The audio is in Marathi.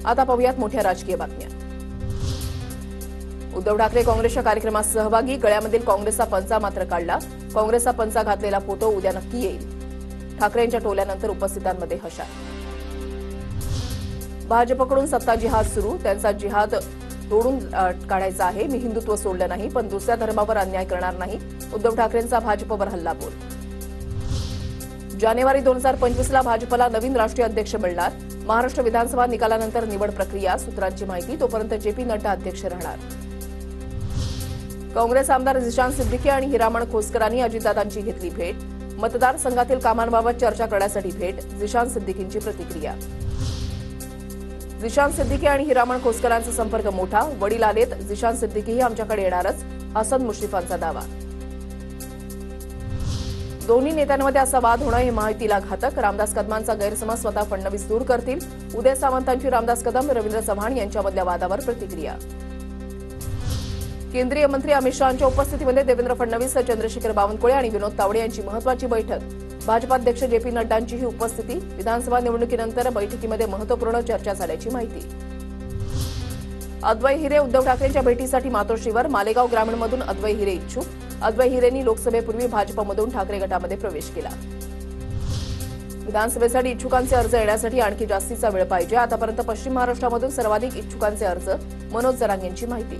आता पाहूयात मोठ्या राजकीय बातम्या। उद्धव ठाकरे काँग्रेसच्या कार्यक्रमात सहभागी, गळ्यामधील काँग्रेसचा पंचा मात्र काढला। काँग्रेसचा पंचा घातलेला फोटो उद्या नक्की येईल। ठाकरेंच्या टोल्यानंतर उपस्थितांमध्ये हशा। भाजपकडून सत्ता जिहाद सुरू, त्यांचा जिहाद तोडून काढायचा आहे। मी हिंदुत्व सोडलं नाही, पण दुसऱ्या धर्मावर अन्याय करणार नाही। उद्धव ठाकरेंचा भाजपवर हल्लाबोल। जानेवारी 2025ला भाजपला नवीन राष्ट्रीय अध्यक्ष मिळणार। महाराष्ट्र विधानसभा निकालानंतर निवड प्रक्रिया, सूत्रांची माहिती। तोपर्यंत जेपी नड्डा अध्यक्ष राहणार। काँग्रेस आमदार झिशान सिद्दीकी आणि हिरामण खोसकरांनी अजितदादांची घेतली भेट। मतदारसंघातील कामांबाबत चर्चा करण्यासाठी भेट। झिशान सिद्दीकींची प्रतिक्रिया। झिशान सिद्दीकी आणि हिरामण खोसकरांचा संपर्क मोठा, वडील आलेत, झिशान सिद्दीकीही आमच्याकडे येणारच, हसन मुश्रीफांचा दावा। दोन्ही नेत्यांमध्ये असा वाद होणं हे माहितीला घातक, रामदास कदमांचा गैरसमज स्वतः फडणवीस दूर करतील। उदय सामंतांची रामदास कदम, रवींद्र चव्हाण यांच्यामधल्या वादावर प्रतिक्रिया। केंद्रीय मंत्री अमित शहांच्या उपस्थितीमध्ये देवेंद्र फडणवीस, चंद्रशेखर बावनकुळे आणि विनोद तावडे यांची महत्त्वाची बैठक। भाजपाध्यक्ष जेपी नड्डांचीही उपस्थिती। विधानसभा निवडणुकीनंतर बैठकीमध्ये महत्त्वपूर्ण चर्चा झाल्याची माहिती। अद्वै हिरे उद्धव ठाकरेंच्या भेटीसाठी मातोश्रीवर, मालेगाव ग्रामीणमधून अद्वै हिरे इच्छुक। अद्वै हिरेंनी लोकसभेपूर्वी भाजपमधून ठाकरे गटामध्ये प्रवेश केला। विधानसभेसाठी इच्छुकांचे अर्ज येण्यासाठी आणखी जास्तीचा वेळ पाहिजे। आतापर्यंत पश्चिम महाराष्ट्रामधून सर्वाधिक इच्छुकांचे अर्ज, मनोज जरांगेंची माहिती।